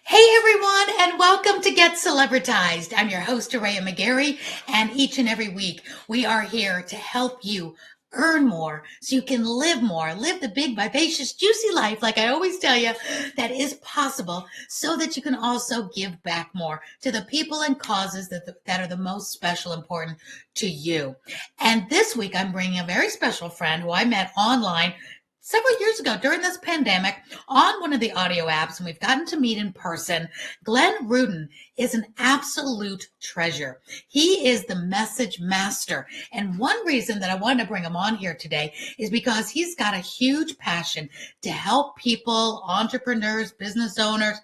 Hey everyone, and welcome to Get Celebritized. I'm your host, Aurea McGarry, and each and every week we are here to help you earn more so you can live more, live the big, vivacious, juicy life, like I always tell you, that is possible, so that you can also give back more to the people and causes that are the most special, important to you. And this week I'm bringing a very special friend who I met online several years ago during this pandemic on one of the audio apps, and we've gotten to meet in person. Glenn Rudin is an absolute treasure. He is the message master. And one reason that I wanted to bring him on here today is because he's got a huge passion to help people, entrepreneurs, business owners,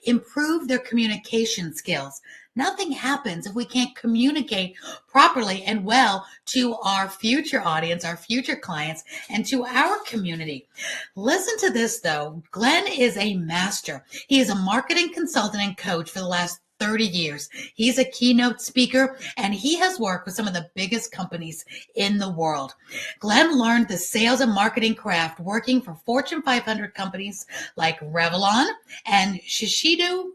improve their communication skills. Nothing happens if we can't communicate properly and well to our future audience, our future clients, and to our community. Listen to this, though. Glenn is a master. He is a marketing consultant and coach for the last 30 years. He's a keynote speaker, and he has worked with some of the biggest companies in the world. Glenn learned the sales and marketing craft working for Fortune 500 companies like Revlon and Shiseido.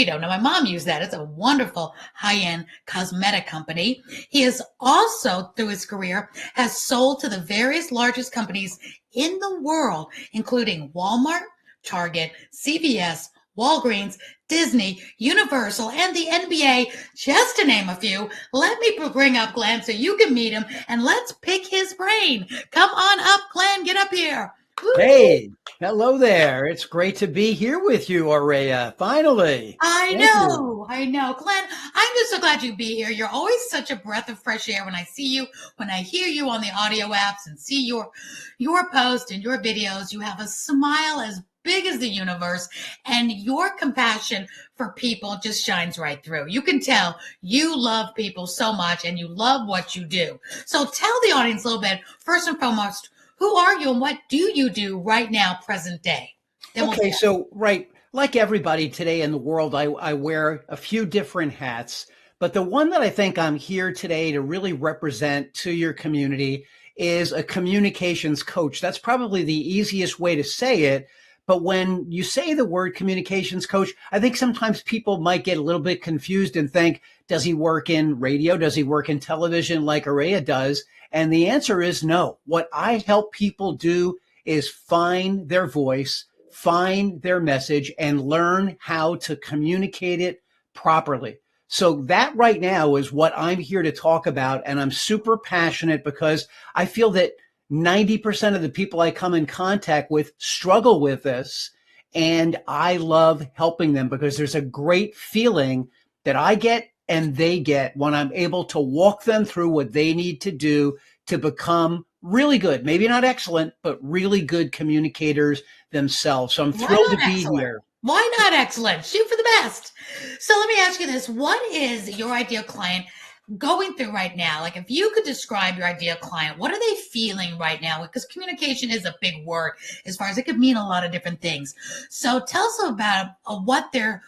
Now, my mom used that. It's a wonderful high-end cosmetic company. He has also, through his career, has sold to the various largest companies in the world, including Walmart, Target, CVS, Walgreens, Disney, Universal, and the NBA, just to name a few. Let me bring up Glenn so you can meet him, and let's pick his brain. Come on up, Glenn. Get up here. Woo. Hey, hello there. It's great to be here with you, Aurea. Finally. I Thank you. know. Glenn, I'm just so glad you'd be here. You're always such a breath of fresh air when I see you, when I hear you on the audio apps and see your posts and your videos. You have a smile as big as the universe, and your compassion for people just shines right through. You can tell you love people so much and you love what you do. So tell the audience a little bit, first and foremost, who are you and what do you do right now, present day? Okay, so like everybody today in the world, I wear a few different hats, but the one that I think I'm here today to really represent to your community is a communications coach. That's probably the easiest way to say it. But when you say the word communications coach, I think sometimes people might get a little bit confused and think, does he work in radio? Does he work in television like Aurea does? And the answer is no. What I help people do is find their voice, find their message, and learn how to communicate it properly. So that right now is what I'm here to talk about. And I'm super passionate because I feel that 90% of the people I come in contact with struggle with this. And I love helping them because there's a great feeling that I get and they get when I'm able to walk them through what they need to do to become really good, maybe not excellent, but really good communicators themselves. So I'm thrilled to be here. Why not excellent? Shoot for the best. So let me ask you this. What is your ideal client going through right now? Like, if you could describe your ideal client, what are they feeling right now? Because communication is a big word as far as it could mean a lot of different things. So tell us about what they're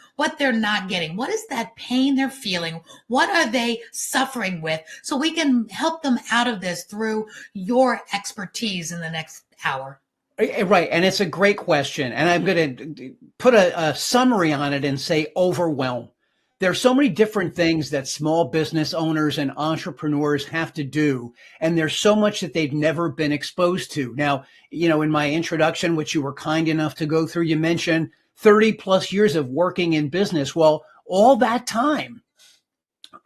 not getting. What is that pain they're feeling? What are they suffering with? So we can help them out of this through your expertise in the next hour. Right. And it's a great question. And I'm going to put a summary on it and say overwhelm. There's so many different things that small business owners and entrepreneurs have to do. And there's so much that they've never been exposed to. Now, in my introduction, which you were kind enough to go through, you mentioned 30 plus years of working in business. Well, all that time,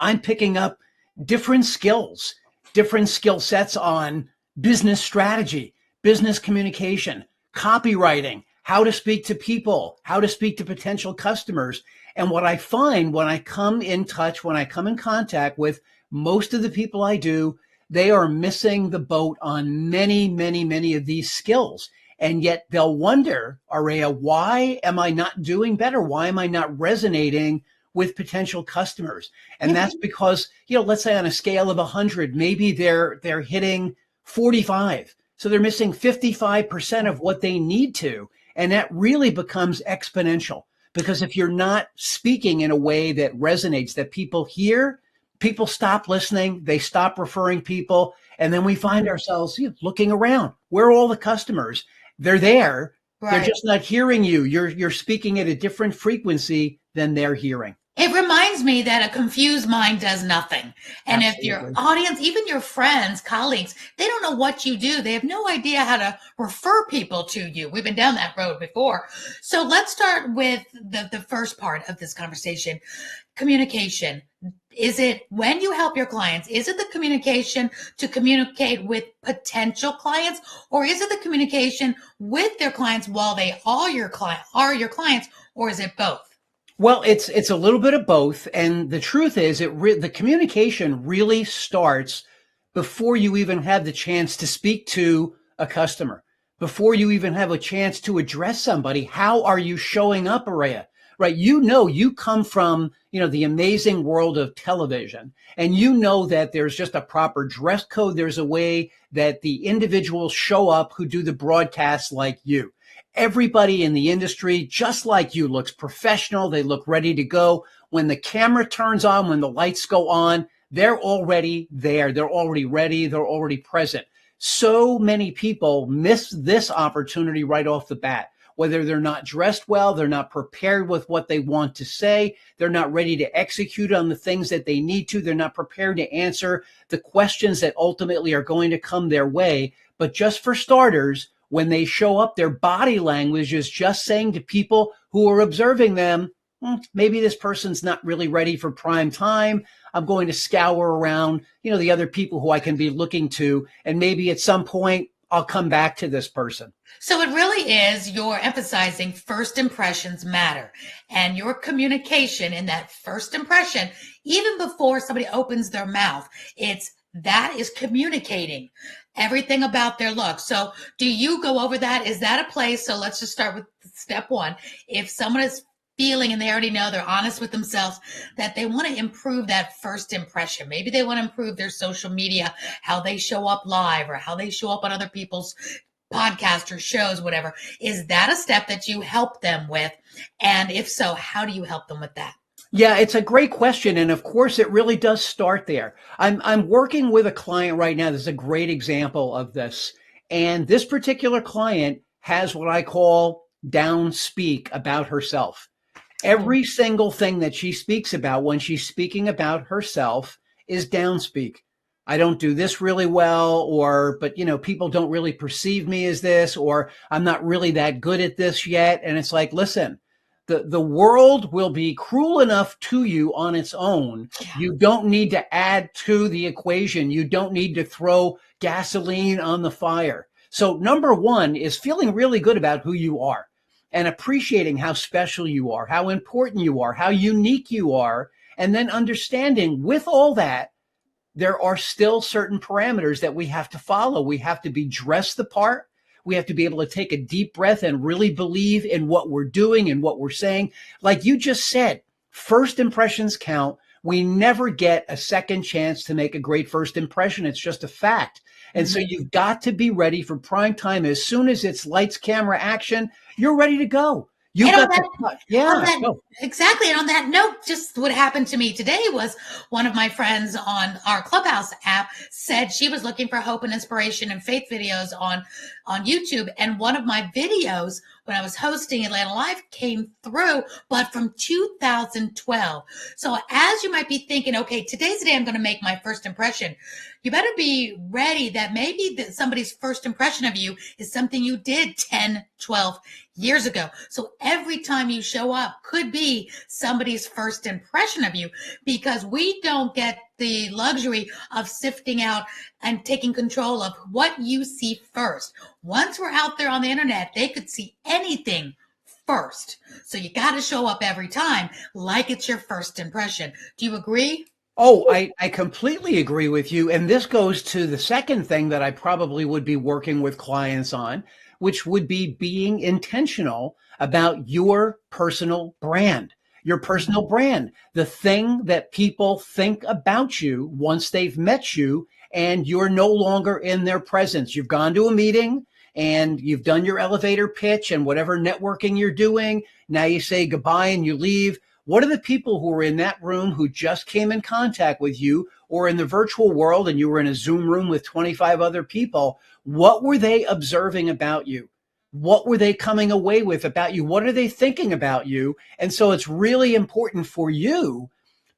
I'm picking up different skills, different skill sets on business strategy, business communication, copywriting, how to speak to people, how to speak to potential customers. And what I find when I come in touch, when I come in contact with most of the people I do, they are missing the boat on many, many, many of these skills. And yet they'll wonder, Aurea, why am I not doing better? Why am I not resonating with potential customers? And that's because, let's say on a scale of 100, maybe they're hitting 45. So they're missing 55% of what they need to. And that really becomes exponential. Because if you're not speaking in a way that resonates, that people hear, people stop listening, they stop referring people, and then we find ourselves looking around. Where are all the customers? They're there, They're Right. just not hearing you. You're speaking at a different frequency than they're hearing. It reminds me that a confused mind does nothing. And if your Absolutely. audience, even your friends, colleagues, they don't know what you do, they have no idea how to refer people to you. We've been down that road before. So let's start with the first part of this conversation, communication. Is it when you help your clients, is it the communication to communicate with potential clients, or is it the communication with their clients while they are your clients, or is it both? Well, it's a little bit of both, and the truth is, the communication really starts before you even have the chance to speak to a customer, before you even have a chance to address somebody. How are you showing up, Araya? Right? You come from the amazing world of television, and you know that there's just a proper dress code. There's a way that the individuals show up who do the broadcasts like you. Everybody in the industry, just like you, looks professional. They look ready to go. When the camera turns on, when the lights go on, they're already there. They're already ready. They're already present. So many people miss this opportunity right off the bat. Whether they're not dressed well, they're not prepared with what they want to say, they're not ready to execute on the things that they need to, they're not prepared to answer the questions that ultimately are going to come their way. But just for starters, when they show up, their body language is just saying to people who are observing them, maybe this person's not really ready for prime time. I'm going to scour around, the other people who I can be looking to, and maybe at some point I'll come back to this person. So it really is, you're emphasizing first impressions matter, and your communication in that first impression, even before somebody opens their mouth, that is communicating everything about their look. So do you go over that? Is that a place? So let's just start with step one. If someone is feeling, and they already know, they're honest with themselves, that they want to improve that first impression. Maybe they want to improve their social media, how they show up live or how they show up on other people's podcast or shows, whatever. Is that a step that you help them with? And if so, how do you help them with that? Yeah, it's a great question. And of course, it really does start there. I'm working with a client right now. This is a great example of this. And this particular client has what I call down speak about herself. Every single thing that she speaks about when she's speaking about herself is downspeak. I don't do this really well, but people don't really perceive me as this, or I'm not really that good at this yet. And it's like, listen, the world will be cruel enough to you on its own. You don't need to add to the equation. You don't need to throw gasoline on the fire. So number one is feeling really good about who you are and appreciating how special you are, how important you are, how unique you are, and then understanding with all that, there are still certain parameters that we have to follow. We have to be dressed the part. We have to be able to take a deep breath and really believe in what we're doing and what we're saying. Like you just said, first impressions count. We never get a second chance to make a great first impression. It's just a fact. And so you've got to be ready for prime time. As soon as it's lights, camera, action, you're ready to go. You've got Exactly. And on that note, just what happened to me today was one of my friends on our Clubhouse app said she was looking for hope and inspiration and faith videos on YouTube. And one of my videos when I was hosting Atlanta Live came through, but from 2012. So as you might be thinking, okay, today's the day I'm going to make my first impression, you better be ready that maybe somebody's first impression of you is something you did 10, 12 years ago. So every time you show up could be somebody's first impression of you, because we don't get the luxury of sifting out and taking control of what you see first. Once we're out there on the internet, they could see anything first. So you got to show up every time like it's your first impression. Do you agree? Oh, I completely agree with you. And this goes to the second thing that I probably would be working with clients on, which would be being intentional about your personal brand. Your personal brand, the thing that people think about you once they've met you and you're no longer in their presence. You've gone to a meeting and you've done your elevator pitch and whatever networking you're doing. Now you say goodbye and you leave. What are the people who are in that room who just came in contact with you, or in the virtual world and you were in a Zoom room with 25 other people? What were they observing about you? What were they coming away with about you? What are they thinking about you? And so it's really important for you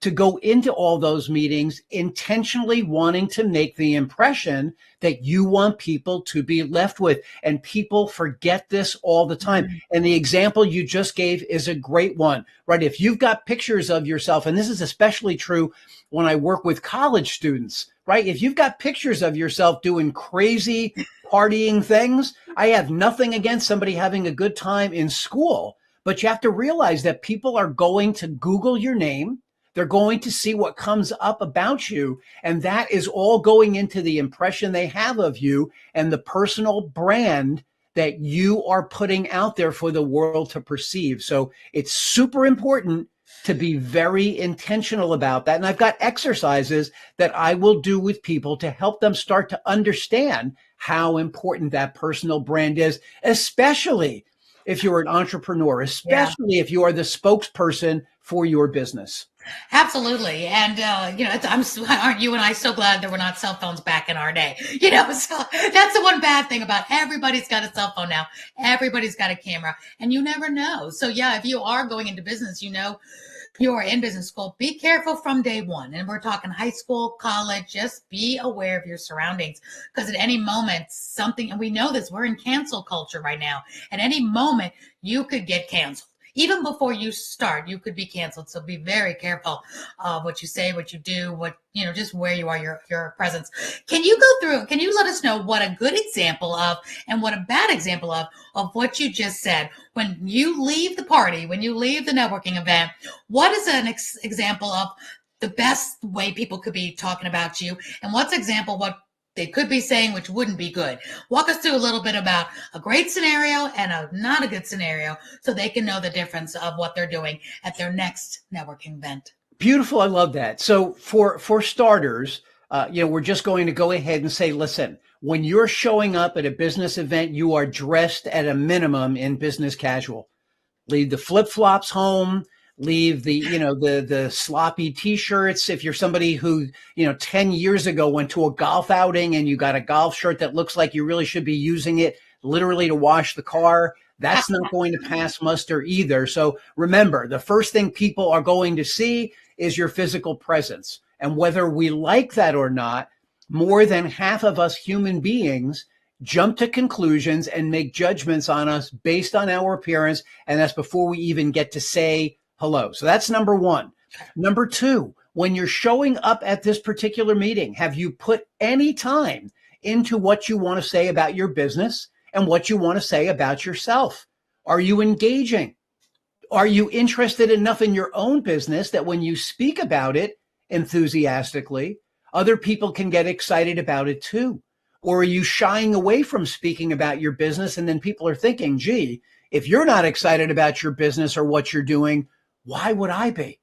to go into all those meetings intentionally wanting to make the impression that you want people to be left with. And people forget this all the time. And the example you just gave is a great one, right? If you've got pictures of yourself, and this is especially true when I work with college students, right? If you've got pictures of yourself doing crazy partying things, I have nothing against somebody having a good time in school, but you have to realize that people are going to Google your name. They're going to see what comes up about you. And that is all going into the impression they have of you and the personal brand that you are putting out there for the world to perceive. So it's super important to be very intentional about that. And I've got exercises that I will do with people to help them start to understand how important that personal brand is, especially if you're an entrepreneur, especially if you are the spokesperson for your business. Absolutely. And, aren't you and I so glad there were not cell phones back in our day? So that's the one bad thing about everybody's got a cell phone now. Everybody's got a camera and you never know. So yeah, if you are going into business, you are in business school, be careful from day one. And we're talking high school, college, just be aware of your surroundings because at any moment something, and we know this, we're in cancel culture right now. At any moment you could get canceled. Even before you start, you could be canceled. So be very careful of what you say, what you do, just where you are, your presence. Can you let us know what a good example of and what a bad example of what you just said? When you leave the party, when you leave the networking event, what is an example of the best way people could be talking about you? And what's example what they could be saying, which wouldn't be good? Walk us through a little bit about a great scenario and a not a good scenario so they can know the difference of what they're doing at their next networking event. Beautiful. I love that. So for starters, we're just going to go ahead and say, listen, when you're showing up at a business event, you are dressed at a minimum in business casual. Leave the flip-flops home. Leave the sloppy t-shirts. If you're somebody who, 10 years ago went to a golf outing and you got a golf shirt that looks like you really should be using it literally to wash the car, that's not going to pass muster either. So remember, the first thing people are going to see is your physical presence. And whether we like that or not, more than half of us human beings jump to conclusions and make judgments on us based on our appearance. And that's before we even get to say hello. So that's number one. Number two, when you're showing up at this particular meeting, have you put any time into what you want to say about your business and what you want to say about yourself? Are you engaging? Are you interested enough in your own business that when you speak about it enthusiastically, other people can get excited about it too? Or are you shying away from speaking about your business and then people are thinking, gee, if you're not excited about your business or what you're doing, why would I be?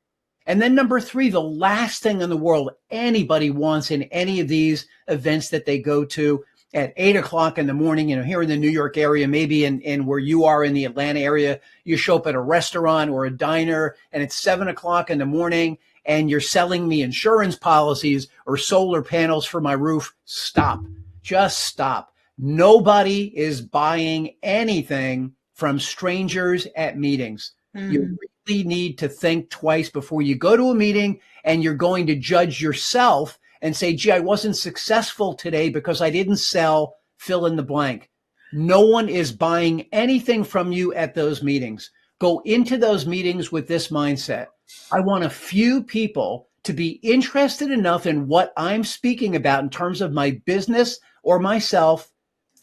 And then number three, the last thing in the world anybody wants in any of these events that they go to at 8:00 in the morning, here in the New York area, maybe in where you are in the Atlanta area, you show up at a restaurant or a diner and it's 7:00 in the morning and you're selling me insurance policies or solar panels for my roof. Stop. Just stop. Nobody is buying anything from strangers at meetings. You really need to think twice before you go to a meeting and you're going to judge yourself and say, gee, I wasn't successful today because I didn't sell fill in the blank. No one is buying anything from you at those meetings. Go into those meetings with this mindset. I want a few people to be interested enough in what I'm speaking about in terms of my business or myself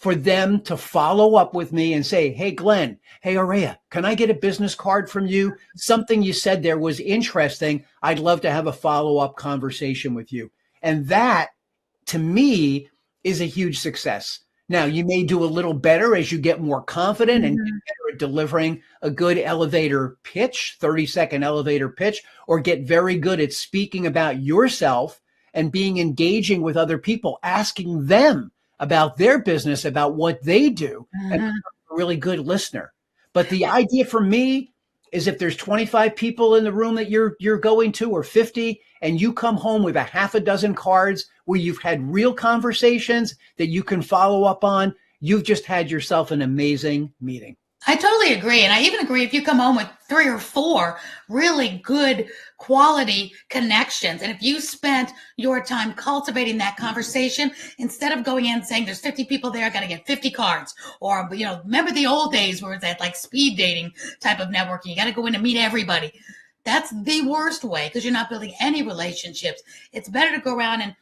for them to follow up with me and say, hey, Glenn, hey, Aurea, can I get a business card from you? Something you said there was interesting. I'd love to have a follow-up conversation with you. And that, to me, is a huge success. Now, you may do a little better as you get more confident and get better at delivering a good elevator pitch, 30-second elevator pitch, or get very good at speaking about yourself and being engaging with other people, asking them about their business, about what they do, and become a really good listener. But the idea for me is if there's 25 people in the room that you're going to, or 50, and you come home with a half a dozen cards where you've had real conversations that you can follow up on, you've just had yourself an amazing meeting. I totally agree. And I even agree if you come home with 3 or 4 really good quality connections. And if you spent your time cultivating that conversation, instead of going in and saying there's 50 people there, I got to get 50 cards. Or, remember the old days where it's that like speed dating type of networking. You got to go in and meet everybody. That's the worst way because you're not building any relationships. It's better to go around and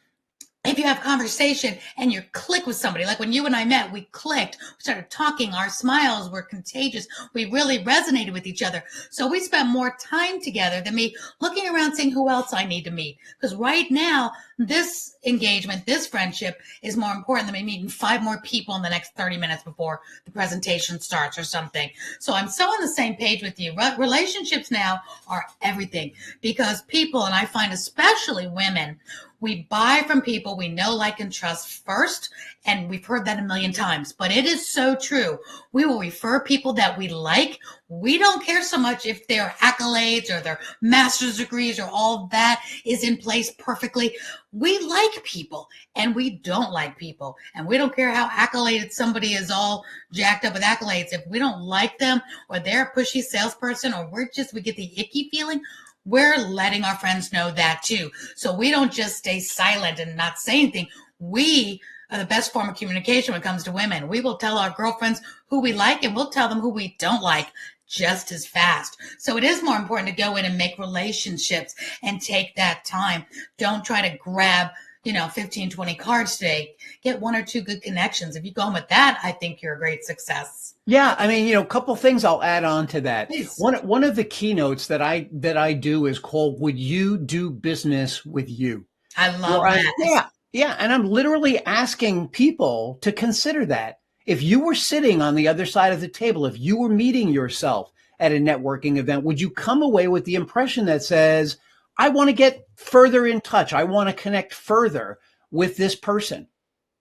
if you have conversation and you click with somebody, like when you and I met, we clicked, we started talking, our smiles were contagious. We really resonated with each other. So we spent more time together than me looking around saying who else I need to meet. Because right now, this engagement, this friendship is more important than me meeting 5 more people in the next 30 minutes before the presentation starts or something. So I'm so on the same page with you. Relationships now are everything because people, and I find especially women, we buy from people we know, like, and trust first. And we've heard that a million times, but it is so true. We will refer people that we like. We don't care so much if their accolades or their master's degrees or all that is in place perfectly. We like people and we don't like people. And we don't care how accoladed somebody is, all jacked up with accolades. If we don't like them or they're a pushy salesperson or we get the icky feeling, we're letting our friends know that too. So we don't just stay silent and not say anything. We are the best form of communication when it comes to women. We will tell our girlfriends who we like and we'll tell them who we don't like just as fast. So it is more important to go in and make relationships and take that time. Don't try to grab 15, 20 cards today. Get 1 or 2 good connections. If you go in with that, I think you're a great success. Yeah, I mean, a couple things I'll add on to that. Please. One of the keynotes that I do is called "Would You Do Business with You?" I love that. Yeah, and I'm literally asking people to consider that. If you were sitting on the other side of the table, if you were meeting yourself at a networking event, would you come away with the impression that says, I want to get further in touch. I want to connect further with this person?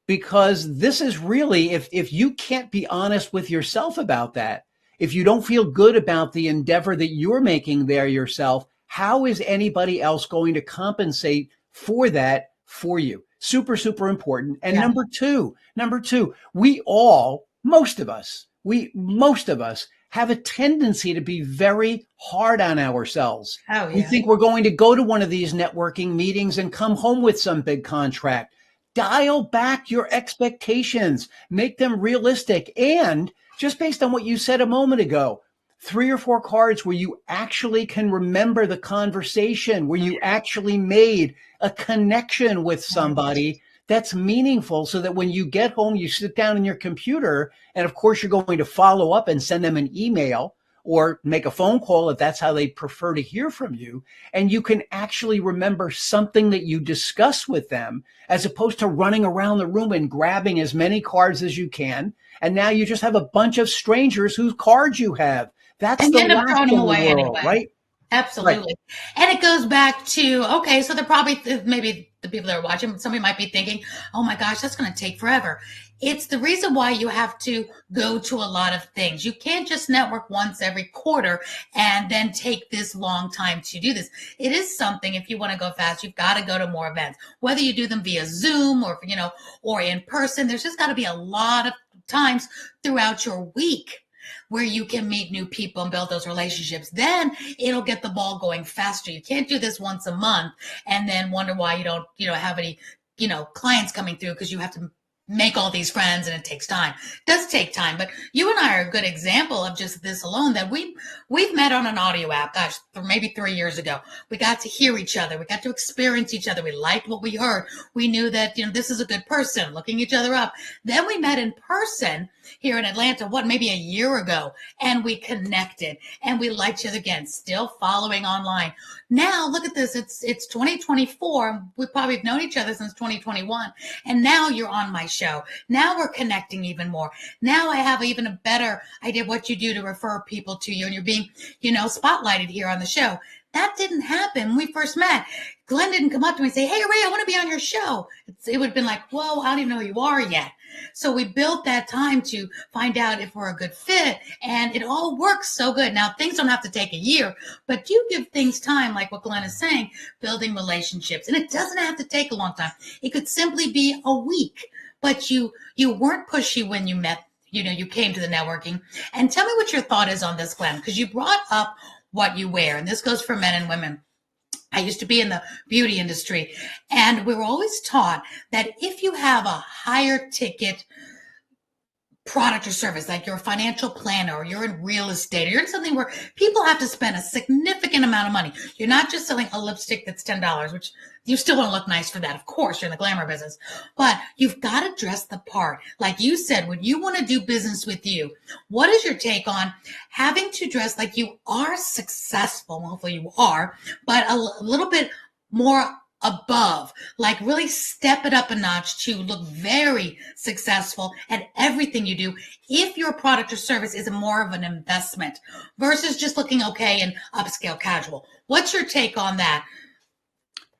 Because this is really, if you can't be honest with yourself about that, if you don't feel good about the endeavor that you're making there yourself, how is anybody else going to compensate for that for you? Super, super important. And Yeah. number two, most of us have a tendency to be very hard on ourselves. Oh, yeah. We think we're going to go to one of these networking meetings and come home with some big contract. Dial back your expectations, make them realistic. And just based on what you said a moment ago, 3 or 4 cards where you actually can remember the conversation, where you actually made a connection with somebody that's meaningful, so that when you get home, you sit down in your computer, and of course, you're going to follow up and send them an email or make a phone call if that's how they prefer to hear from you. And you can actually remember something that you discuss with them, as opposed to running around the room and grabbing as many cards as you can. And now you just have a bunch of strangers whose cards you have. That's And the you end up last throwing in them the away world, anyway. right? Absolutely. Right. And it goes back to, okay, so they're probably, maybe the people that are watching, somebody might be thinking, oh my gosh, that's going to take forever. It's the reason why you have to go to a lot of things. You can't just network once every quarter and then take this long time to do this. It is something, if you want to go fast, you've got to go to more events, whether you do them via Zoom or, or in person. There's just got to be a lot of times throughout your week where you can meet new people and build those relationships. Then it'll get the ball going faster. You can't do this once a month and then wonder why you don't, have any, clients coming through, because you have to make all these friends and it takes time. It does take time, but you and I are a good example of just this alone, that we've met on an audio app, gosh, for maybe 3 years ago. We got to hear each other. We got to experience each other. We liked what we heard. We knew that, this is a good person, looking each other up. Then we met in person here in Atlanta, maybe a year ago, and we connected and we liked each other again, still following online. Now look at this. It's 2024. We probably have known each other since 2021. And now you're on my show. Now we're connecting even more. Now I have even a better idea of what you do to refer people to you. And you're being, spotlighted here on the show. That didn't happen when we first met. Glenn didn't come up to me and say, hey, Ray, I want to be on your show. It would have been like, whoa, I don't even know who you are yet. So we built that time to find out if we're a good fit, and it all works so good. Now, things don't have to take a year, but you give things time, like what Glenn is saying, building relationships. And it doesn't have to take a long time. It could simply be a week. but you weren't pushy when you met, you came to the networking. And tell me what your thought is on this, Glenn, because you brought up what you wear, and this goes for men and women. I used to be in the beauty industry, and we were always taught that if you have a higher ticket product or service, like you're a financial planner or you're in real estate or you're in something where people have to spend a significant amount of money. You're not just selling a lipstick that's $10, which you still want to look nice for that. Of course, you're in the glamour business, but you've got to dress the part. Like you said, when you want to do business with you, what is your take on having to dress like you are successful? Well, hopefully you are, but a little bit more above, like really step it up a notch to look very successful at everything you do if your product or service is more of an investment versus just looking okay and upscale casual. What's your take on that?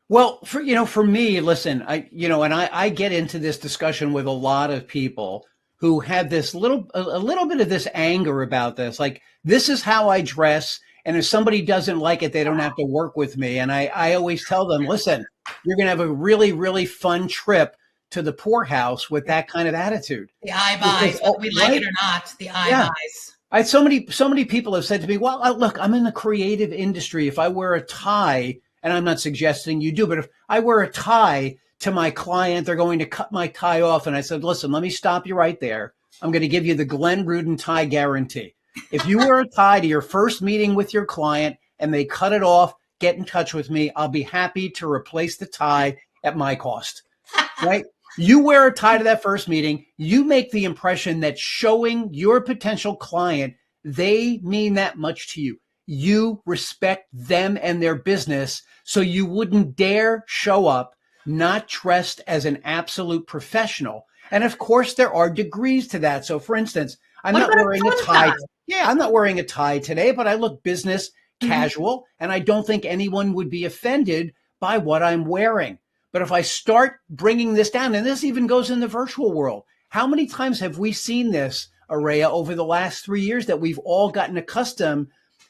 Well, for me, listen, I get into this discussion with a lot of people who have a little bit of this anger about this. Like, this is how I dress. And if somebody doesn't like it, they don't have to work with me. And I always tell them, listen, you're going to have a really, really fun trip to the poorhouse with that kind of attitude. The eye buys, whether we like it or not, the eye buys. So many people have said to me, well, look, I'm in the creative industry. If I wear a tie, and I'm not suggesting you do, but if I wear a tie to my client, they're going to cut my tie off. And I said, listen, let me stop you right there. I'm going to give you the Glenn Rudin tie guarantee. If you wear a tie to your first meeting with your client and they cut it off, get in touch with me. I'll be happy to replace the tie at my cost, right? You wear a tie to that first meeting. You make the impression that showing your potential client, they mean that much to you. You respect them and their business, so you wouldn't dare show up not dressed as an absolute professional. And of course, there are degrees to that. So for instance, I'm not wearing a tie. Yeah, I'm not wearing a tie today, but I look business casual, and I don't think anyone would be offended by what I'm wearing. But if I start bringing this down, and this even goes in the virtual world, how many times have we seen this, Aurea, over the last 3 years that we've all gotten accustomed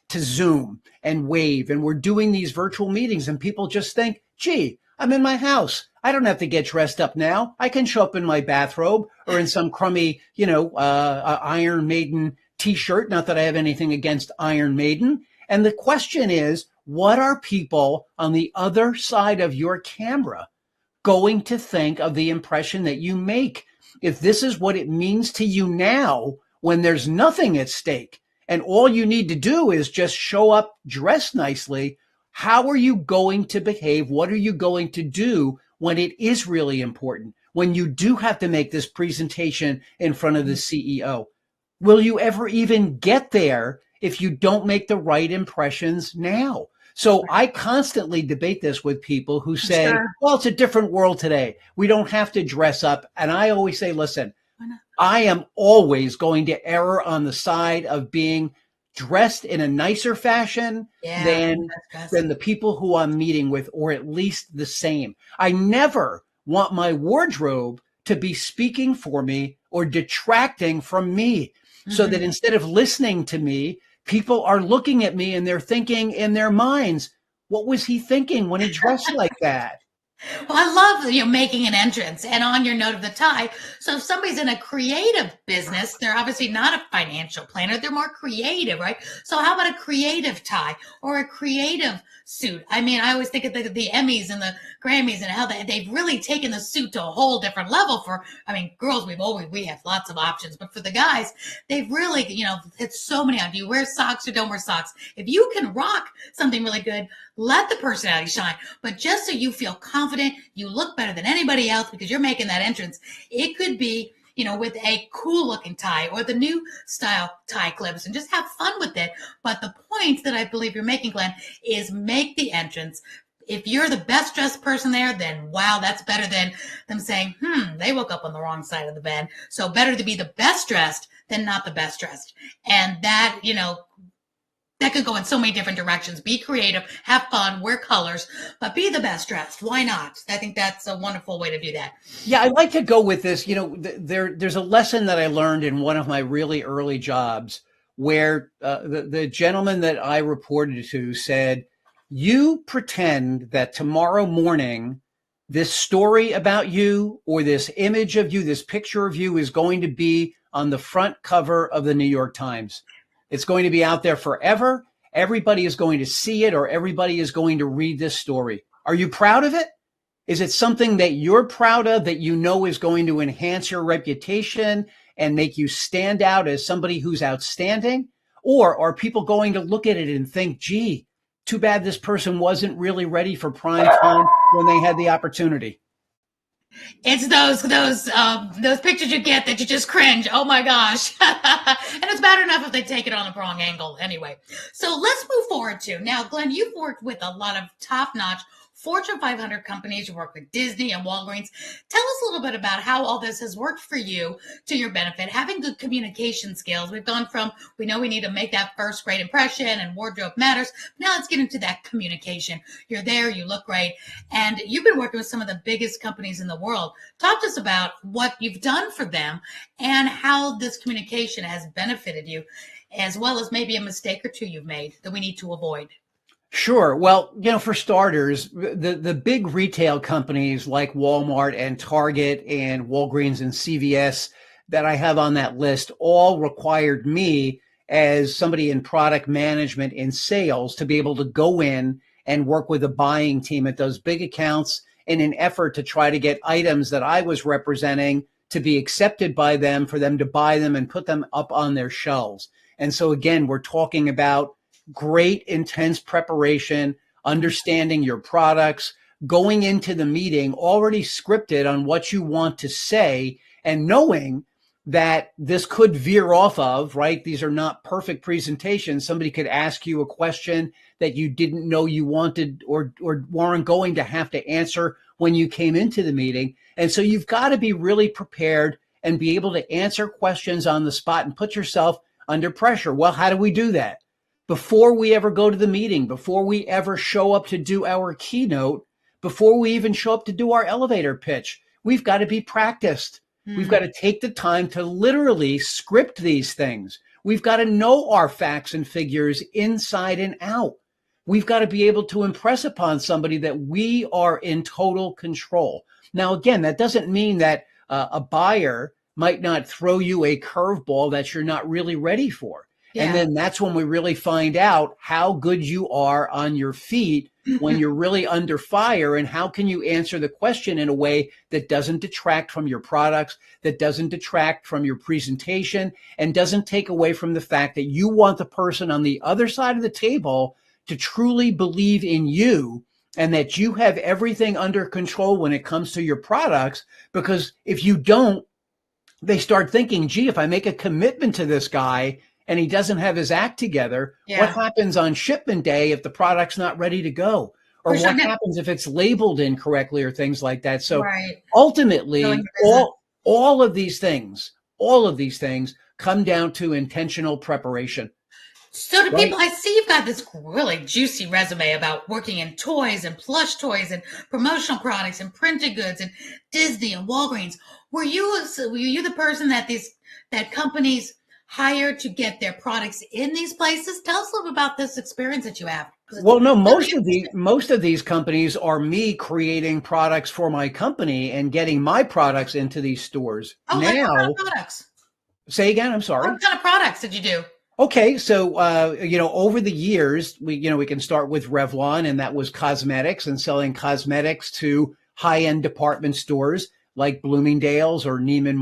to Zoom and Wave, and we're doing these virtual meetings, and people just think, gee, I'm in my house. I don't have to get dressed up now. I can show up in my bathrobe or in some crummy, Iron Maiden t-shirt. Not that I have anything against Iron Maiden. And the question is, what are people on the other side of your camera going to think of the impression that you make? If this is what it means to you now, when there's nothing at stake and all you need to do is just show up dressed nicely, how are you going to behave? What are you going to do when it is really important? When you do have to make this presentation in front of the CEO? Will you ever even get there if you don't make the right impressions now? So I constantly debate this with people who say, well, it's a different world today. We don't have to dress up. And I always say, listen, I am always going to err on the side of being dressed in a nicer fashion than the people who I'm meeting with, or at least the same. I never want my wardrobe to be speaking for me or detracting from me. So that instead of listening to me, people are looking at me and they're thinking in their minds, what was he thinking when he dressed like that? Well, I love making an entrance. And on your note of the tie, so if somebody's in a creative business, they're obviously not a financial planner. They're more creative, right? So how about a creative tie or a creative suit? I mean, I always think of the Emmys and the Grammys and how they've really taken the suit to a whole different level. Girls, we have lots of options, but for the guys, they've really, it's so many. Do you wear socks or don't wear socks? If you can rock something really good, let the personality shine. But just so you feel confident, you look better than anybody else because you're making that entrance. It could be, with a cool looking tie or the new style tie clips, and just have fun with it. But the point that I believe you're making, Glenn, is make the entrance. If you're the best dressed person there, then wow, that's better than them saying, they woke up on the wrong side of the bed. So better to be the best dressed than not the best dressed. And that, that could go in so many different directions. Be creative, have fun, wear colors, but be the best dressed. Why not? I think that's a wonderful way to do that. Yeah, I like to go with this. There's a lesson that I learned in one of my really early jobs where the gentleman that I reported to said, you pretend that tomorrow morning this story about you or this image of you, this picture of you is going to be on the front cover of the New York Times. It's going to be out there forever. Everybody is going to see it, or everybody is going to read this story. Are you proud of it? Is it something that you're proud of, that you know is going to enhance your reputation and make you stand out as somebody who's outstanding? Or are people going to look at it and think, gee, too bad this person wasn't really ready for prime time when they had the opportunity? It's those pictures you get that you just cringe. Oh my gosh. And it's bad enough if they take it on the wrong angle anyway. So let's move forward to now, Glenn, you've worked with a lot of top-notch Fortune 500 companies. You work with Disney and Walgreens. Tell us a little bit about how all this has worked for you to your benefit, having good communication skills. We've gone from, we know we need to make that first great impression and wardrobe matters. Now let's get into that communication. You're there, you look great, and you've been working with some of the biggest companies in the world. Talk to us about what you've done for them and how this communication has benefited you, as well as maybe a mistake or two you've made that we need to avoid. Sure. Well, for starters, the big retail companies like Walmart and Target and Walgreens and CVS that I have on that list all required me as somebody in product management and sales to be able to go in and work with a buying team at those big accounts in an effort to try to get items that I was representing to be accepted by them, for them to buy them and put them up on their shelves. And so again, we're talking about great, intense preparation, understanding your products, going into the meeting already scripted on what you want to say, and knowing that this could veer off of, right? These are not perfect presentations. Somebody could ask you a question that you didn't know you wanted or weren't going to have to answer when you came into the meeting. And so you've got to be really prepared and be able to answer questions on the spot and put yourself under pressure. Well, how do we do that? Before we ever go to the meeting, before we ever show up to do our keynote, before we even show up to do our elevator pitch, we've got to be practiced. We've got to take the time to literally script these things. We've got to know our facts and figures inside and out. We've got to be able to impress upon somebody that we are in total control. Now, again, that doesn't mean that a buyer might not throw you a curveball that you're not really ready for. Yeah. And then that's when we really find out how good you are on your feet when you're really under fire, and how can you answer the question in a way that doesn't detract from your products, that doesn't detract from your presentation, and doesn't take away from the fact that you want the person on the other side of the table to truly believe in you and that you have everything under control when it comes to your products. Because if you don't, they start thinking, gee, if I make a commitment to this guy and he doesn't have his act together, what happens on shipment day if the product's not ready to go? Or what happens if it's labeled incorrectly or things like that? So ultimately, all of these things come down to intentional preparation. So to people, I see you've got this really juicy resume about working in toys and plush toys and promotional products and printed goods and Disney and Walgreens. Were you the person that companies hired to get their products in these places? Tell us a little bit about this experience that you have. Well, no, most of these companies are me creating products for my company and getting my products into these stores. Oh, now, like what kind of products? Say again, I'm sorry. What kind of products did you do? Okay, so over the years, we can start with Revlon, and that was cosmetics and selling cosmetics to high-end department stores like Bloomingdale's or Neiman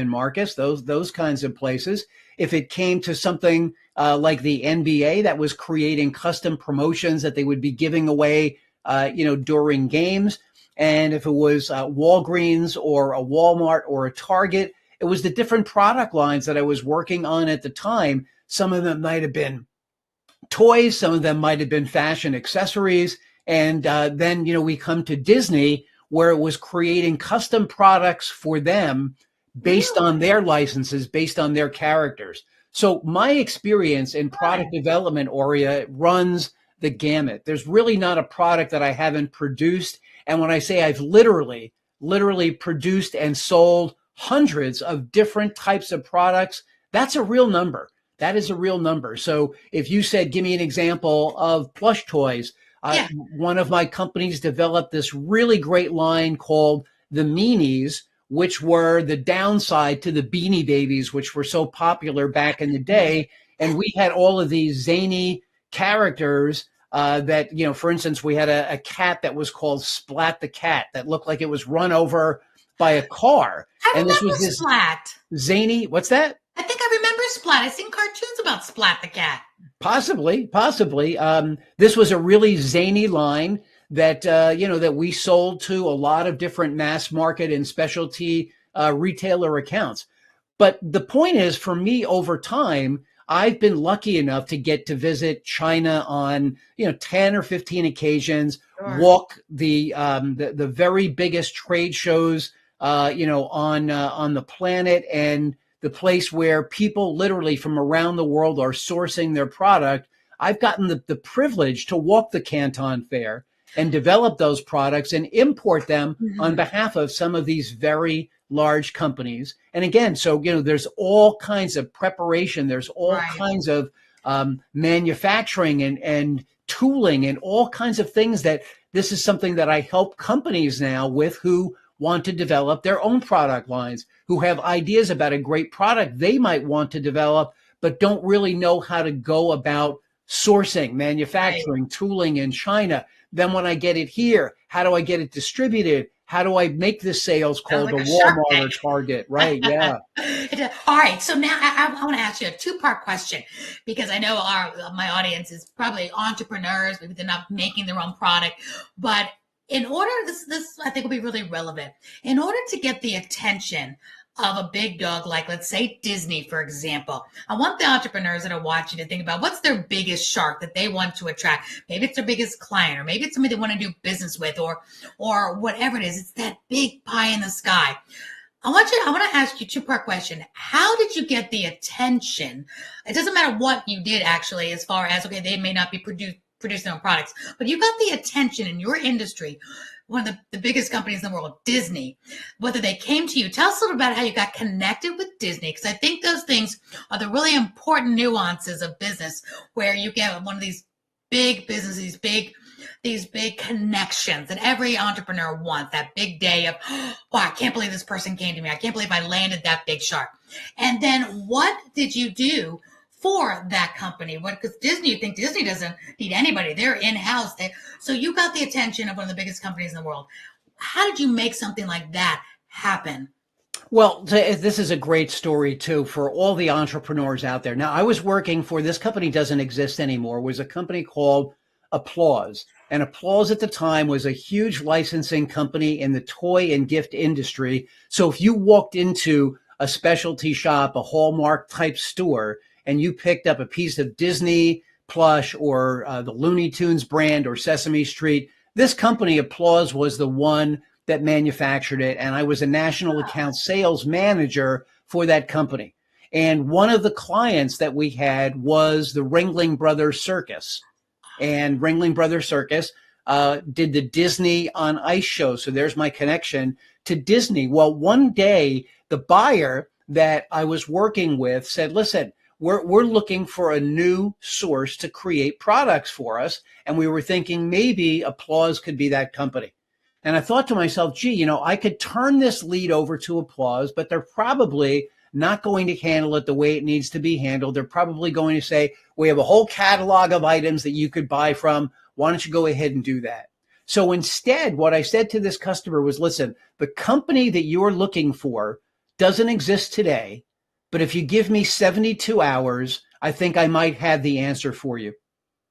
Marcus, those kinds of places. If it came to something like the NBA, that was creating custom promotions that they would be giving away, during games. And if it was Walgreens or a Walmart or a Target, it was the different product lines that I was working on at the time. Some of them might have been toys, some of them might have been fashion accessories. And then, we come to Disney, where it was creating custom products for them based on their licenses, based on their characters. So my experience in product development, Aurea, runs the gamut. There's really not a product that I haven't produced. And when I say I've literally produced and sold hundreds of different types of products, that's a real number. That is a real number. So if you said, give me an example of plush toys, Yeah. One of my companies developed this really great line called the Meanies, which were the downside to the Beanie Babies, which were so popular back in the day. And we had all of these zany characters that, you know, for instance, we had a cat that was called Splat the Cat that looked like it was run over by a car. I And this remember was this Splat. zany, what's that? I think I remember Splat. I've seen cartoons about Splat the cat. Possibly. This was a really zany line that, you know, that we sold to a lot of different mass market and specialty retailer accounts. But the point is, for me, over time, I've been lucky enough to get to visit China on, you know, 10 or 15 occasions, Sure. walk the very biggest trade shows, you know, on the planet, and the place where people literally from around the world are sourcing their product. I've gotten the privilege to walk the Canton Fair and develop those products and import them on behalf of some of these very large companies. And again, so, you know, there's all kinds of preparation. There's all kinds of manufacturing and tooling and all kinds of things that this is something that I help companies now with who want to develop their own product lines, who have ideas about a great product they might want to develop, but don't really know how to go about sourcing, manufacturing, tooling in China. Then when I get it here, how do I get it distributed? How do I make the sales call to Walmart or Target? Right. Yeah. All right. So now I want to ask you a two-part question, because I know my audience is probably entrepreneurs. Maybe they're not making their own product, but in order, this I think will be really relevant. In order to get the attention of a big dog, like let's say Disney, for example, I want the entrepreneurs that are watching to think about what's their biggest shark that they want to attract. Maybe it's their biggest client, or maybe it's somebody they want to do business with, or whatever it is. It's that big pie in the sky. I want to ask you a two-part question. How did you get the attention? It doesn't matter what you did, actually, as far as, okay, they may not be produce their own products, but you got the attention in your industry, one of the biggest companies in the world, Disney, whether they came to you. Tell us a little about how you got connected with Disney, because I think those things are the really important nuances of business, where you get one of these big businesses, these big connections that every entrepreneur wants, that big day of, wow, I can't believe this person came to me. I can't believe I landed that big shark. And then what did you do for that company? Because Disney, you think Disney doesn't need anybody. They're in-house. So you got the attention of one of the biggest companies in the world. How did you make something like that happen? Well, this is a great story too for all the entrepreneurs out there. Now, I was working for, this company doesn't exist anymore. It was a company called Applause. And Applause at the time was a huge licensing company in the toy and gift industry. So if you walked into a specialty shop, a Hallmark type store, and you picked up a piece of Disney plush or the Looney Tunes brand or Sesame Street, this company, Applause, was the one that manufactured it. And I was a national account sales manager for that company. And one of the clients that we had was the Ringling Brothers Circus. And Ringling Brothers Circus did the Disney on Ice show. So there's my connection to Disney. Well, one day, the buyer that I was working with said, listen, we're looking for a new source to create products for us. And we were thinking maybe Applause could be that company. And I thought to myself, gee, you know, I could turn this lead over to Applause, but they're probably not going to handle it the way it needs to be handled. They're probably going to say, we have a whole catalog of items that you could buy from. Why don't you go ahead and do that? So instead, what I said to this customer was, listen, the company that you're looking for doesn't exist today. But if you give me 72 hours, I think I might have the answer for you.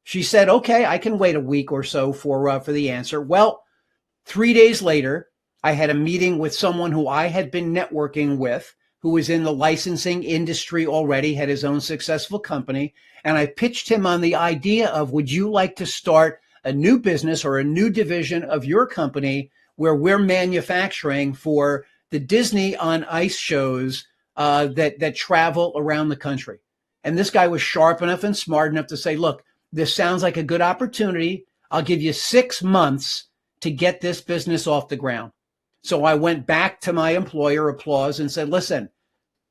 She said, okay, I can wait a week or so for the answer. Well, 3 days later, I had a meeting with someone who I had been networking with, who was in the licensing industry already, had his own successful company. And I pitched him on the idea of, would you like to start a new business or a new division of your company where we're manufacturing for the Disney on Ice shows that travel around the country? And this guy was sharp enough and smart enough to say, look, this sounds like a good opportunity. I'll give you 6 months to get this business off the ground. So I went back to my employer, Applause, and said, listen,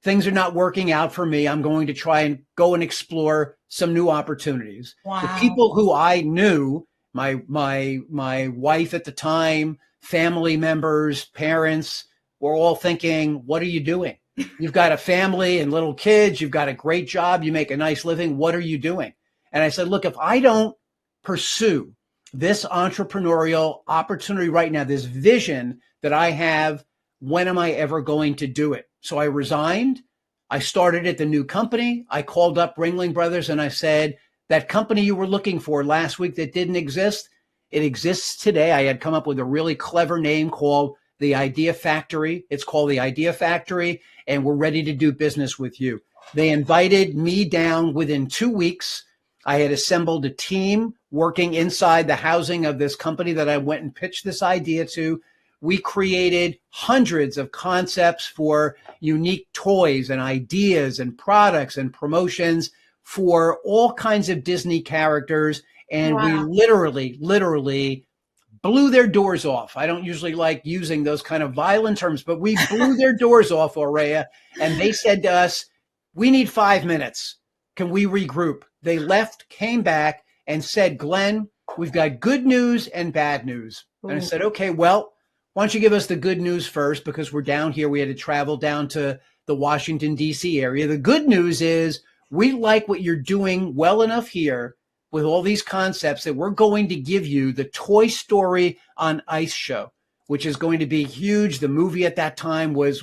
things are not working out for me. I'm going to try and go and explore some new opportunities. Wow. The people who I knew My wife at the time, family members, parents were all thinking, what are you doing? You've got a family and little kids. You've got a great job. You make a nice living. What are you doing? And I said, look, if I don't pursue this entrepreneurial opportunity right now, this vision that I have, when am I ever going to do it? So I resigned. I started at the new company. I called up Ringling Brothers and I said, that company you were looking for last week that didn't exist, it exists today. I had come up with a really clever name called the Idea Factory. It's called the Idea Factory, and we're ready to do business with you. They invited me down within 2 weeks. I had assembled a team working inside the housing of this company that I went and pitched this idea to. We created hundreds of concepts for unique toys and ideas and products and promotions for all kinds of Disney characters. And we literally blew their doors off. I don't usually like using those kind of violent terms, but we blew their doors off, Aurea. And they said to us, we need 5 minutes. Can we regroup? They left, came back and said, Glenn, we've got good news and bad news. And I said, okay, well, why don't you give us the good news first? Because we're down here. We had to travel down to the Washington, D.C. area. The good news is we like what you're doing well enough here with all these concepts that we're going to give you the Toy Story on Ice show, which is going to be huge. The movie at that time was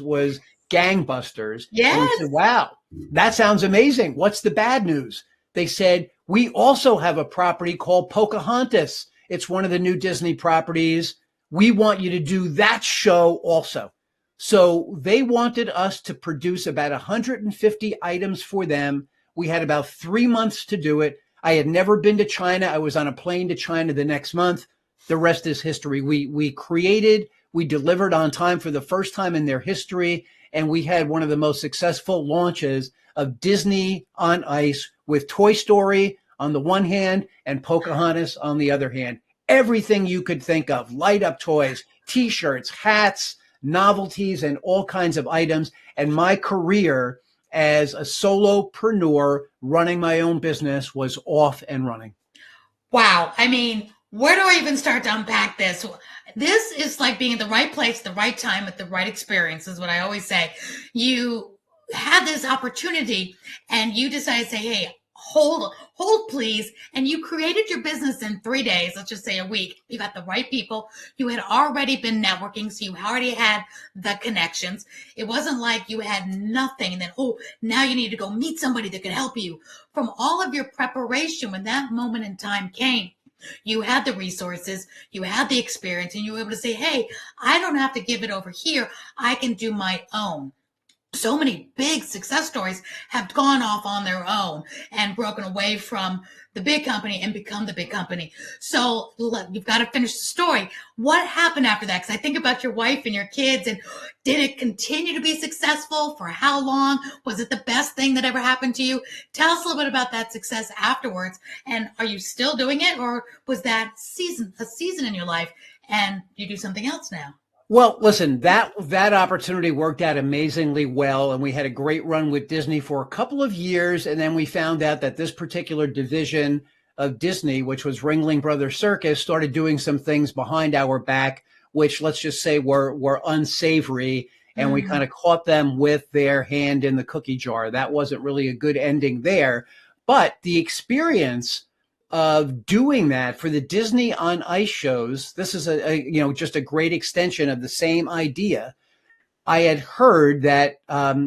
gangbusters. Yes. And we said, wow, that sounds amazing. What's the bad news? They said, we also have a property called Pocahontas. It's one of the new Disney properties. We want you to do that show also. So they wanted us to produce about 150 items for them. We had about 3 months to do it. I had never been to China. I was on a plane to China the next month. The rest is history. We created, we delivered on time for the first time in their history. And we had one of the most successful launches of Disney on Ice with Toy Story on the one hand and Pocahontas on the other hand. Everything you could think of, light up toys, T-shirts, hats, novelties, and all kinds of items. And my career as a solopreneur running my own business was off and running. Wow. I mean, where do I even start to unpack this? This is like being at the right place, the right time, with the right experience, is what I always say. You had this opportunity and you decided to say, hey, hold please. And you created your business in 3 days, let's just say a week. You got the right people. You had already been networking, so you already had the connections. It wasn't like you had nothing and then, oh, now you need to go meet somebody that could help you. From all of your preparation, when that moment in time came, you had the resources, you had the experience, and you were able to say, hey, I don't have to give it over here. I can do my own. So many big success stories have gone off on their own and broken away from the big company and become the big company. So look, you've got to finish the story. What happened after that? Because I think about your wife and your kids, and did it continue to be successful? For how long? Was it the best thing that ever happened to you? Tell us a little bit about that success afterwards. And are you still doing it, or was that a season in your life and you do something else now? Well, listen, that opportunity worked out amazingly well, and we had a great run with Disney for a couple of years, and then we found out that this particular division of Disney, which was Ringling Brothers Circus, started doing some things behind our back, which, let's just say, were unsavory, and we kind of caught them with their hand in the cookie jar. That wasn't really a good ending there, but the experience of doing that for the Disney on Ice shows, this is just a great extension of the same idea. I had heard that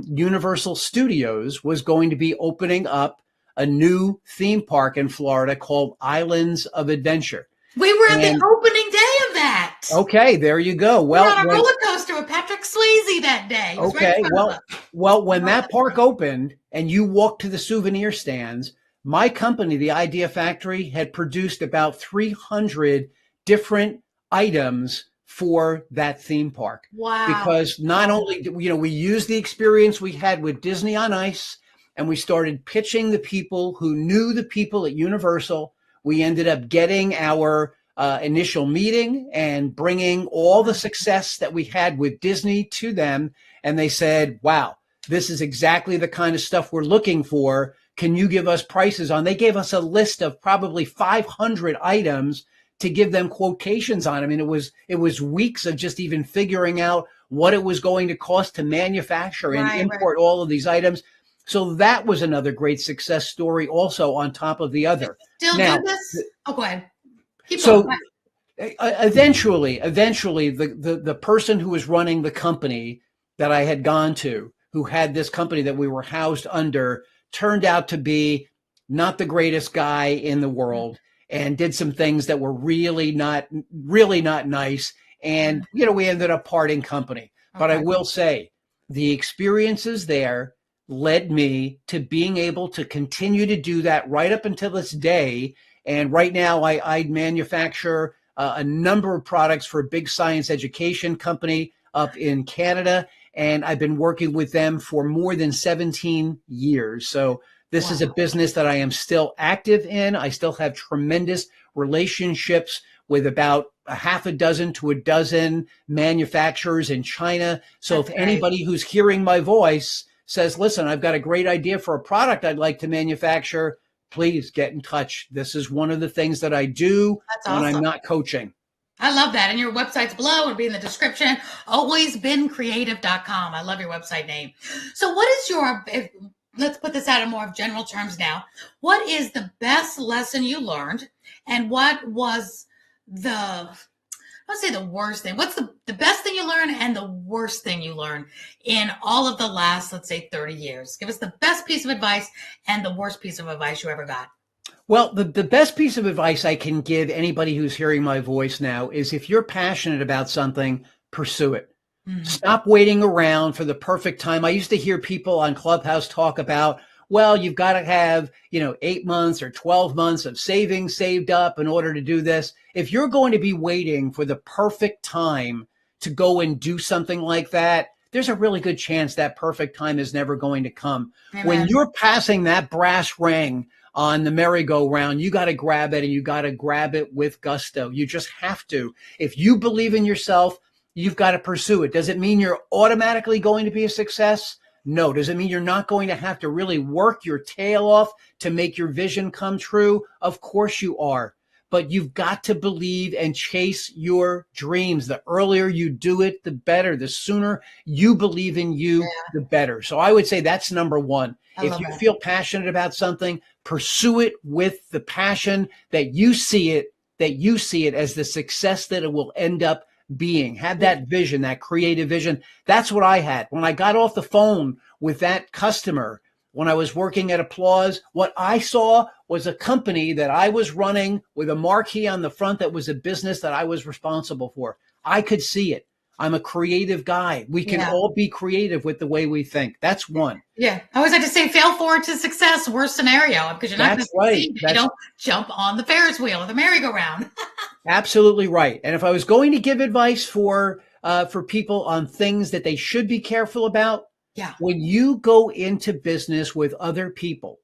Universal Studios was going to be opening up a new theme park in Florida called Islands of Adventure. We were at the opening day of that. Okay, there you go. Well, we were on a roller coaster with Patrick Swayze that day. Okay, well, when that park opened and you walked to the souvenir stands, my company, the Idea Factory, had produced about 300 different items for that theme park. Wow. Because not only did we used the experience we had with Disney on Ice, and we started pitching the people who knew the people at Universal. We ended up getting our initial meeting and bringing all the success that we had with Disney to them. And they said, wow, this is exactly the kind of stuff we're looking for. Can you give us prices on? They gave us a list of probably 500 items to give them quotations on. I mean, it was weeks of just even figuring out what it was going to cost to manufacture and Right. import all of these items. So that was another great success story also on top of the other. Still do Now, this? Oh, go ahead. Keep going. so eventually, the person who was running the company that I had gone to, who had this company that we were housed under, turned out to be not the greatest guy in the world and did some things that were really not nice. And, we ended up parting company. But I Okay. will say the experiences there led me to being able to continue to do that right up until this day. And right now I manufacture a number of products for a big science education company up in Canada. And I've been working with them for more than 17 years. So this is a business that I am still active in. I still have tremendous relationships with about a half a dozen to a dozen manufacturers in China. So if anybody who's hearing my voice says, listen, I've got a great idea for a product I'd like to manufacture, please get in touch. This is one of the things that I do when I'm not coaching. I love that. And your website's below. It'll be in the description. Alwaysbeencreative.com. I love your website name. So what is let's put this out in more of general terms now. What is the best lesson you learned? And what was let's say the worst thing? What's the best thing you learned and the worst thing you learned in all of the last, let's say, 30 years? Give us the best piece of advice and the worst piece of advice you ever got. Well, the best piece of advice I can give anybody who's hearing my voice now is if you're passionate about something, pursue it. Mm-hmm. Stop waiting around for the perfect time. I used to hear people on Clubhouse talk about, well, you've got to have, 8 months or 12 months of savings saved up in order to do this. If you're going to be waiting for the perfect time to go and do something like that, there's a really good chance that perfect time is never going to come. Amen. When you're passing that brass ring on the merry-go-round, you got to grab it, and you got to grab it with gusto. You just have to. If you believe in yourself, you've got to pursue it. Does it mean you're automatically going to be a success? No. Does it mean you're not going to have to really work your tail off to make your vision come true? Of course you are. But you've got to believe and chase your dreams. The earlier you do it, the better. The sooner you believe in you, the better. So I would say that's number one. If you feel passionate about something, pursue it with the passion that you see it as the success that it will end up being. Have that vision, that creative vision. That's what I had. When I got off the phone with that customer, when I was working at Applause, what I saw was a company that I was running with a marquee on the front that was a business that I was responsible for. I could see it. I'm a creative guy. We can all be creative with the way we think. That's one. Yeah. I always like to say fail forward to success, worst scenario, because you're not going to succeed if you don't jump on the Ferris wheel or the merry-go-round. Absolutely right. And if I was going to give advice for people on things that they should be careful about, when you go into business with other people,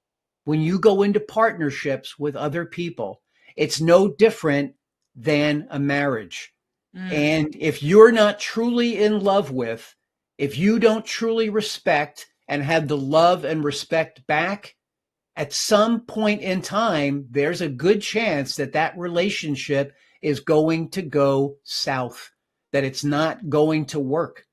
when you go into partnerships with other people, it's no different than a marriage. And if you're not truly in love with, if you don't truly respect and have the love and respect back, at some point in time, there's a good chance that that relationship is going to go south, that it's not going to work.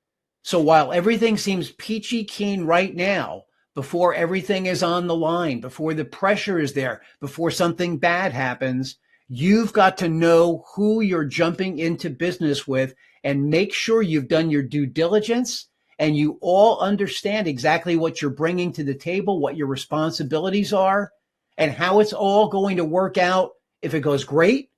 So while everything seems peachy keen right now, before everything is on the line, before the pressure is there, before something bad happens, you've got to know who you're jumping into business with and make sure you've done your due diligence and you all understand exactly what you're bringing to the table, what your responsibilities are, and how it's all going to work out if it goes great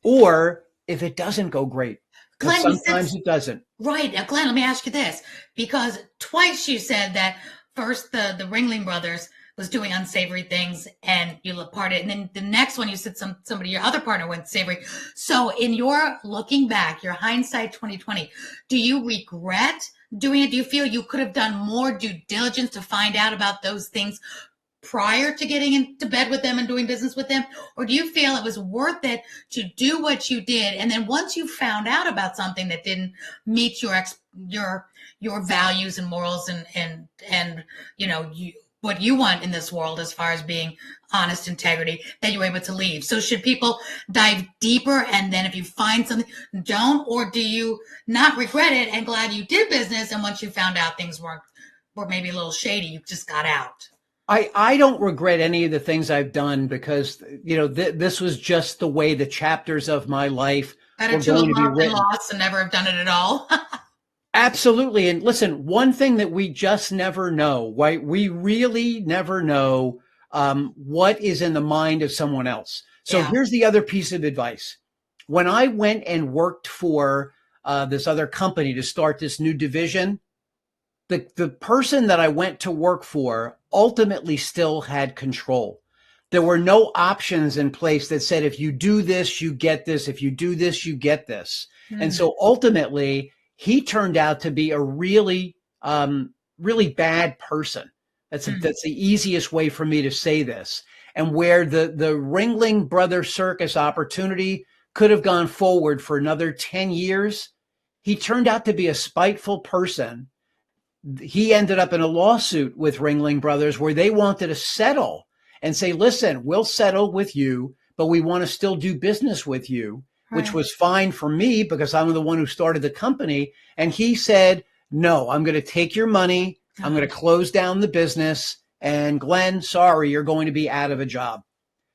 or if it doesn't go great. Because sometimes it doesn't. Right. Now, Glenn, let me ask you this, because twice you said that first the Ringling Brothers was doing unsavory things and you parted, and then the next one you said somebody, your other partner, went savory. So in your looking back, your hindsight 2020, do you regret doing it? Do you feel you could have done more due diligence to find out about those things prior to getting into bed with them and doing business with them? Or do you feel it was worth it to do what you did, and then once you found out about something that didn't meet your values and morals and what you want in this world as far as being honest, integrity, that you're able to leave. So should people dive deeper, and then if you find something, don't, or do you not regret it and glad you did business, and once you found out things were maybe a little shady, you just got out? I don't regret any of the things I've done because, this was just the way the chapters of my life Better were to have going to be loved and written. lost and never have done it at all. Absolutely. And listen, one thing that we just never know, right? We really never know what is in the mind of someone else. So Yeah. here's the other piece of advice. When I went and worked for this other company to start this new division, the person that I went to work for ultimately still had control. There were no options in place that said, if you do this, you get this. If you do this, you get this. And so ultimately, he turned out to be a really, really bad person. That's the easiest way for me to say this. And where the Ringling Brothers Circus opportunity could have gone forward for another 10 years, he turned out to be a spiteful person. He ended up in a lawsuit with Ringling Brothers where they wanted to settle and say, listen, we'll settle with you, but we want to still do business with you, which was fine for me because I'm the one who started the company. And he said, no, I'm going to take your money. I'm going to close down the business. And Glenn, sorry, you're going to be out of a job,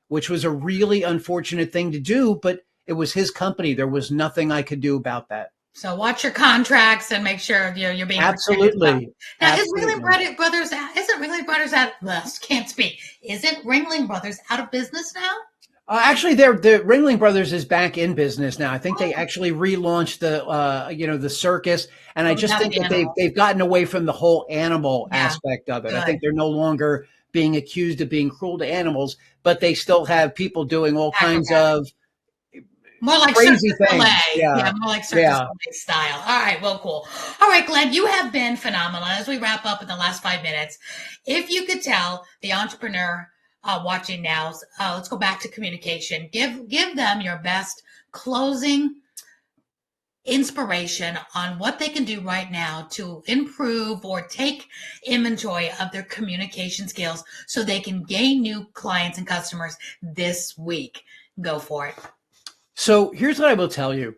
which was a really unfortunate thing to do, but it was his company. There was nothing I could do about that. So watch your contracts and make sure you're being Absolutely. Now, Absolutely. Isn't Ringling Brothers out? Can't speak. Isn't Ringling Brothers out of business now? Actually, the Ringling Brothers is back in business now. I think they actually relaunched the circus, and I just think that they've gotten away from the whole animal aspect of it. I think they're no longer being accused of being cruel to animals, but they still have people doing all kinds of more like crazy Circus things. Yeah, more like Circus style. All right, well, cool. All right, Glenn, you have been phenomenal. As we wrap up in the last 5 minutes, if you could tell the entrepreneur watching now, let's go back to communication. Give them your best closing inspiration on what they can do right now to improve or take inventory of their communication skills so they can gain new clients and customers this week. Go for it. So here's what I will tell you.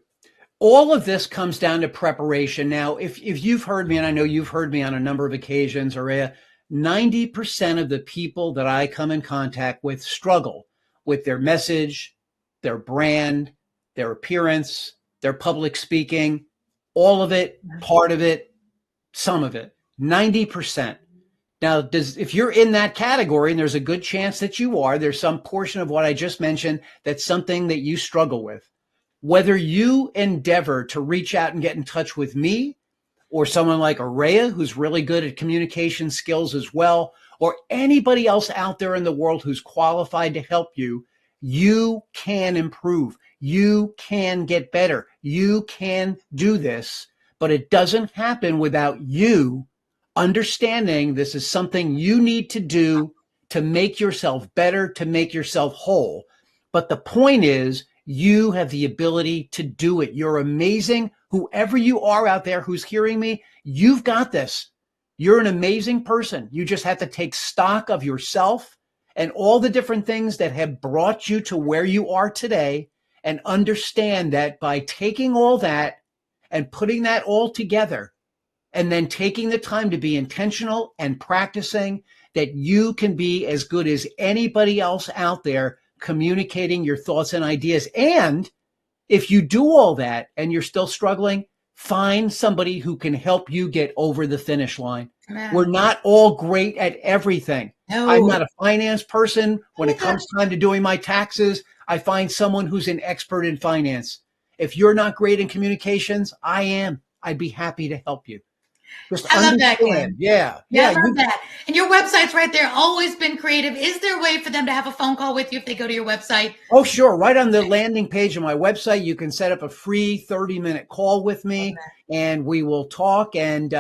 All of this comes down to preparation. Now, if you've heard me, and I know you've heard me on a number of occasions, Aurea, 90% of the people that I come in contact with struggle with their message, their brand, their appearance, their public speaking, all of it, part of it, some of it, 90%. Now, if you're in that category, and there's a good chance that you are, there's some portion of what I just mentioned that's something that you struggle with. Whether you endeavor to reach out and get in touch with me or someone like Aurea, who's really good at communication skills as well, or anybody else out there in the world who's qualified to help you, you can improve. You can get better. You can do this, but it doesn't happen without you understanding this is something you need to do to make yourself better, to make yourself whole. But the point is, you have the ability to do it. You're amazing. Whoever you are out there who's hearing me, you've got this. You're an amazing person. You just have to take stock of yourself and all the different things that have brought you to where you are today, and understand that by taking all that and putting that all together, and then taking the time to be intentional and practicing, that you can be as good as anybody else out there communicating your thoughts and ideas. And if you do all that and you're still struggling, find somebody who can help you get over the finish line. We're not all great at everything. No. I'm not a finance person. When it comes time to doing my taxes, I find someone who's an expert in finance. If you're not great in communications, I am. I'd be happy to help you. I love that, Glenn. Yeah. I love that. And your website's right there. Always been creative. Is there a way for them to have a phone call with you if they go to your website? Oh, sure. Right on the landing page of my website, you can set up a free 30-minute call with me, and we will talk. And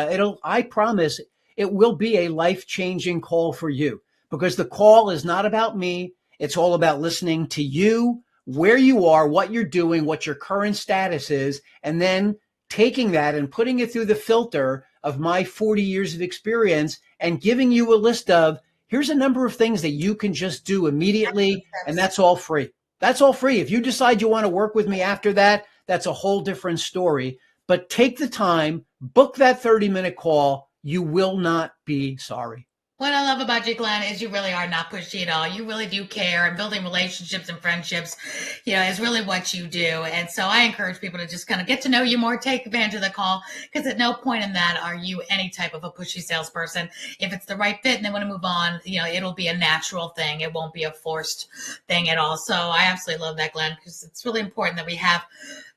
I promise it will be a life-changing call for you, because the call is not about me. It's all about listening to you, where you are, what you're doing, what your current status is, and then taking that and putting it through the filter of my 40 years of experience and giving you a list of, Here's a number of things that you can just do immediately, and Steps. that's all free. That's all free. If you decide you want to work with me after that, that's a whole different story. But take the time, book that 30-minute call. You will not be sorry. What I love about you, Glenn, is you really are not pushy at all. You really do care, and building relationships and friendships, is really what you do. And so I encourage people to just kind of get to know you more, take advantage of the call, because at no point in that are you any type of a pushy salesperson. If it's the right fit and they want to move on, it'll be a natural thing. It won't be a forced thing at all. So I absolutely love that, Glenn, because it's really important that we have,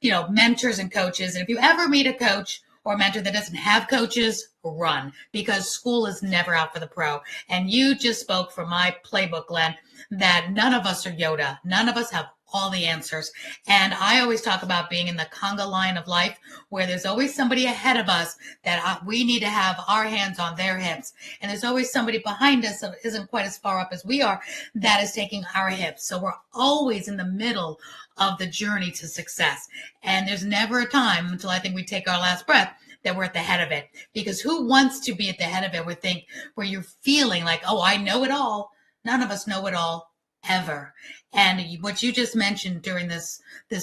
mentors and coaches. And if you ever meet a coach or a mentor that doesn't have coaches, run, because school is never out for the pro. And you just spoke from my playbook, Glenn, that none of us are Yoda. None of us have all the answers. And I always talk about being in the conga line of life, where there's always somebody ahead of us that we need to have our hands on their hips. And there's always somebody behind us that isn't quite as far up as we are that is taking our hips. So we're always in the middle of the journey to success. And there's never a time until I think we take our last breath that we're at the head of it. Because who wants to be at the head of it where you're feeling like, oh, I know it all. None of us know it all ever. And what you just mentioned during this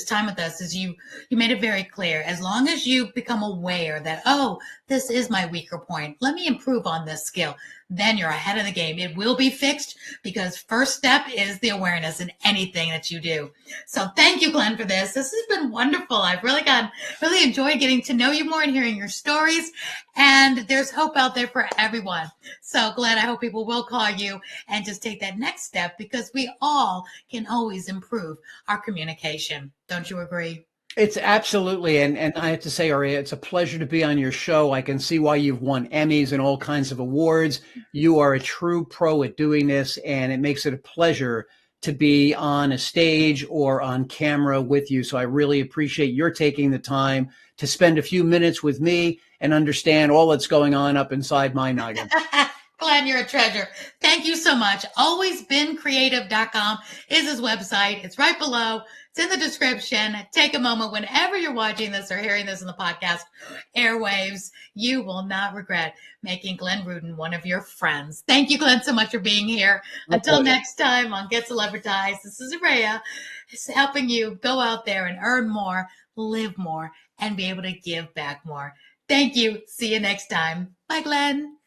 time with us is you made it very clear. As long as you become aware that, oh, this is my weaker point, let me improve on this skill, then you're ahead of the game. It will be fixed, because first step is the awareness in anything that you do. So thank you, Glenn, for this. This has been wonderful. I've really enjoyed getting to know you more and hearing your stories. And there's hope out there for everyone. So Glenn, I hope people will call you and just take that next step, because we all can always improve our communication. Don't you agree? It's absolutely, and I have to say, Aurea, it's a pleasure to be on your show. I can see why you've won Emmys and all kinds of awards. You are a true pro at doing this, and it makes it a pleasure to be on a stage or on camera with you. So I really appreciate your taking the time to spend a few minutes with me and understand all that's going on up inside my noggin. Glenn, you're a treasure. Thank you so much. Alwaysbeencreative.com is his website. It's right below. It's in the description. Take a moment whenever you're watching this or hearing this in the podcast airwaves. You will not regret making Glenn Rudin one of your friends. Thank you, Glenn, so much for being here. Until next time on Get Celebritized, this is Aurea. It's helping you go out there and earn more, live more, and be able to give back more. Thank you. See you next time. Bye, Glenn.